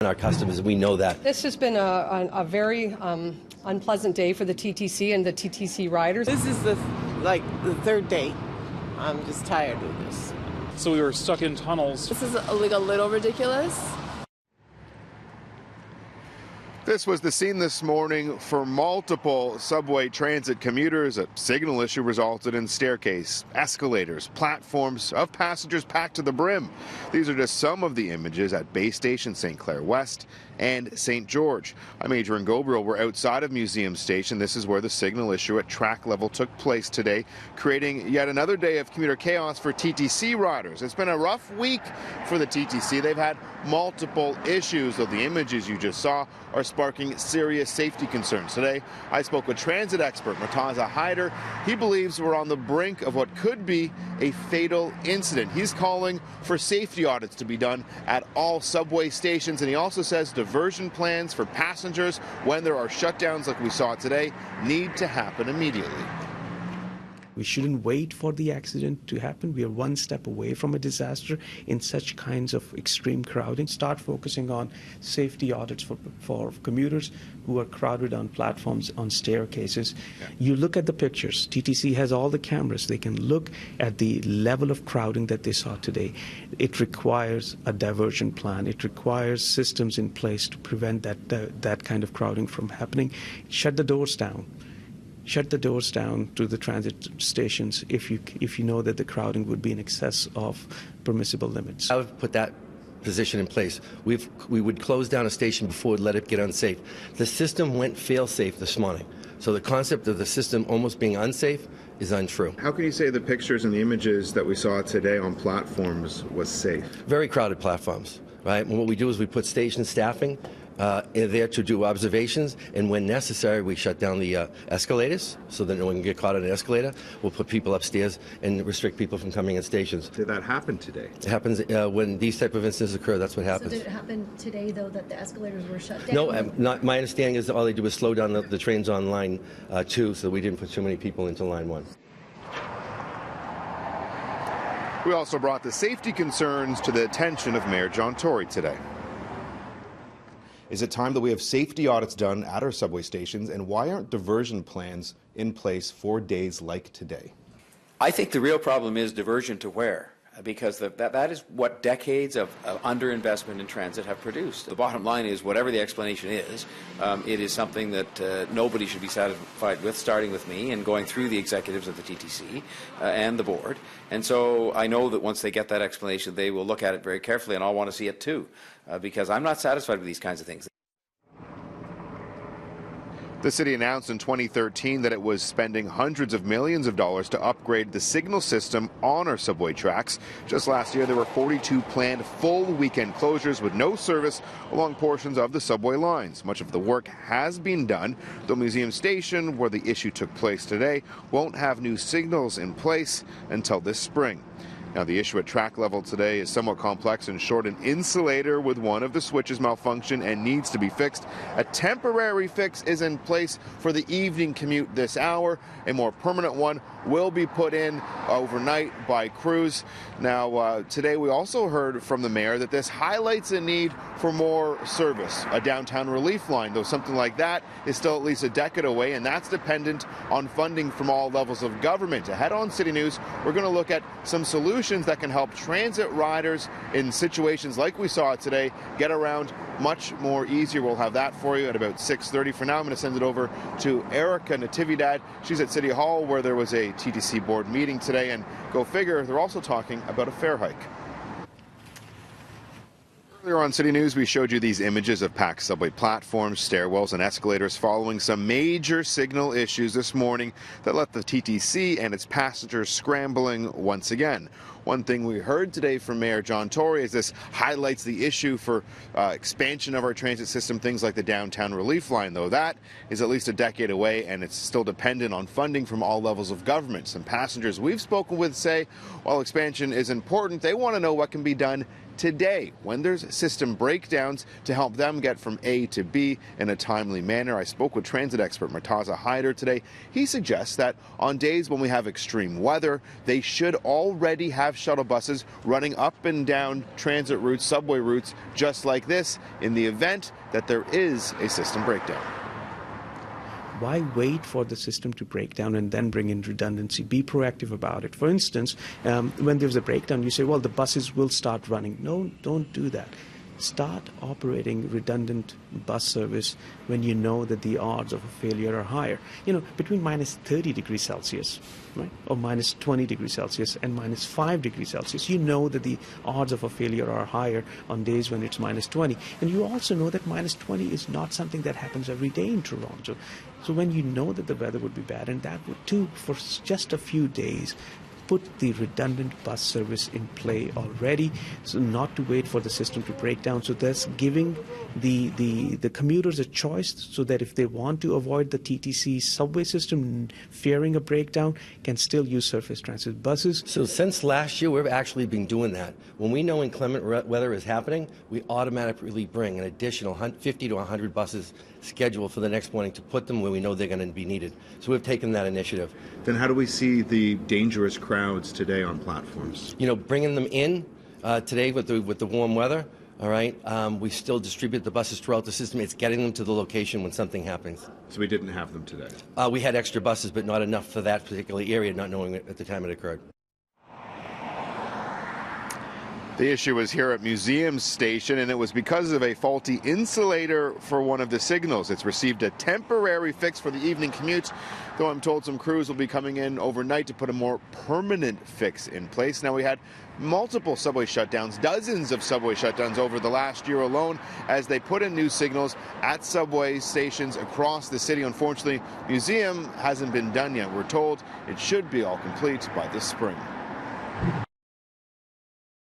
our customers, and we know that. This has been a very unpleasant day for the TTC and the TTC riders. This is the third day. I'm just tired of this. So we were stuck in tunnels. This is a little ridiculous. This was the scene this morning for multiple subway transit commuters. A signal issue resulted in staircase, escalators, platforms of passengers packed to the brim. These are just some of the images at Bay Station, St. Clair West and St. George. I'm Adrian Gobriel. We're outside of Museum Station. This is where the signal issue at track level took place today, creating yet another day of commuter chaos for TTC riders. It's been a rough week for the TTC. They've had multiple issues, though the images you just saw are sparking serious safety concerns. Today, I spoke with transit expert Murtaza Haider. He believes we're on the brink of what could be a fatal incident. He's calling for safety audits to be done at all subway stations, and he also says diversion plans for passengers when there are shutdowns like we saw today need to happen immediately. We shouldn't wait for the accident to happen. We are one step away from a disaster in such kinds of extreme crowding. Start focusing on safety audits for commuters who are crowded on platforms, on staircases. Yeah. You look at the pictures. TTC has all the cameras. They can look at the level of crowding that they saw today. It requires a diversion plan. It requires systems in place to prevent that kind of crowding from happening. Shut the doors down. Shut the doors down to the transit stations if you know that the crowding would be in excess of permissible limits. I would put that position in place. We would close down a station before we'd let it get unsafe. The system went fail-safe this morning. So the concept of the system almost being unsafe is untrue. How can you say the pictures and the images that we saw today on platforms was safe? Very crowded platforms, right? And what we do is we put station staffing there to do observations, and when necessary we shut down the escalators so that no one can get caught on an escalator. We'll put people upstairs and restrict people from coming in stations. Did that happen today? It happens when these type of incidents occur. That's what happens. So did it happen today, though, that the escalators were shut down? No, my understanding is that all they do is slow down the trains on line 2 so we didn't put too many people into line 1. We also brought the safety concerns to the attention of Mayor John Tory today. Is it time that we have safety audits done at our subway stations, and why aren't diversion plans in place for days like today? I think the real problem is diversion to where? Because that is what decades of underinvestment in transit have produced. The bottom line is, whatever the explanation is, it is something that nobody should be satisfied with, starting with me and going through the executives of the TTC and the board. And so I know that once they get that explanation, they will look at it very carefully, and I'll want to see it too, because I'm not satisfied with these kinds of things. The city announced in 2013 that it was spending hundreds of millions of dollars to upgrade the signal system on our subway tracks. Just last year, there were 42 planned full weekend closures with no service along portions of the subway lines. Much of the work has been done, though Museum Station, where the issue took place today, won't have new signals in place until this spring. Now, the issue at track level today is somewhat complex. In short, an insulator with one of the switches malfunctioned and needs to be fixed. A temporary fix is in place for the evening commute this hour. A more permanent one will be put in overnight by crews. Now, today we also heard from the mayor that this highlights a need for more service, a downtown relief line, though something like that is still at least a decade away, and that's dependent on funding from all levels of government. Ahead on City News, we're going to look at some solutions that can help transit riders in situations like we saw today get around much more easier. We'll have that for you at about 6:30. For now, I'm going to send it over to Erica Natividad. She's at City Hall, where there was a TTC board meeting today, and go figure, they're also talking about a fare hike. Earlier on City News, we showed you these images of packed subway platforms, stairwells, and escalators following some major signal issues this morning that left the TTC and its passengers scrambling once again. One thing we heard today from Mayor John Tory is this highlights the issue for expansion of our transit system, things like the downtown relief line, though that is at least a decade away, and it's still dependent on funding from all levels of government. Some passengers we've spoken with say while expansion is important, they want to know what can be done today when there's system breakdowns to help them get from A to B in a timely manner. I spoke with transit expert Murtaza Haider today. He suggests that on days when we have extreme weather, they should already have shuttle buses running up and down transit routes, subway routes, just like this, in the event that there is a system breakdown. Why wait for the system to break down and then bring in redundancy? Be proactive about it. For instance, when there's a breakdown, you say, well, the buses will start running. No, don't do that. Start operating redundant bus service when you know that the odds of a failure are higher. You know, between minus 30 degrees Celsius, right, or minus 20 degrees Celsius and minus 5 degrees Celsius, you know that the odds of a failure are higher on days when it's minus 20. And you also know that minus 20 is not something that happens every day in Toronto. So when you know that the weather would be bad, and that would too for just a few days, put the redundant bus service in play already, so not to wait for the system to break down. So thus giving the commuters a choice, so that if they want to avoid the TTC subway system fearing a breakdown, can still use surface transit buses. So since last year, we've actually been doing that. When we know inclement weather is happening, we automatically bring an additional 50 to 100 buses scheduled for the next morning to put them where we know they're going to be needed. So we've taken that initiative. Then how do we see the dangerous crowds today on platforms? You know, bringing them in today with the warm weather, all right, we still distribute the buses throughout the system. It's getting them to the location when something happens. So we didn't have them today? We had extra buses, but not enough for that particular area, not knowing it at the time it occurred. The issue was here at Museum Station, and it was because of a faulty insulator for one of the signals. It's received a temporary fix for the evening commute, though I'm told some crews will be coming in overnight to put a more permanent fix in place. Now, we had multiple subway shutdowns, dozens of subway shutdowns over the last year alone, as they put in new signals at subway stations across the city. Unfortunately, Museum hasn't been done yet. We're told it should be all complete by this spring.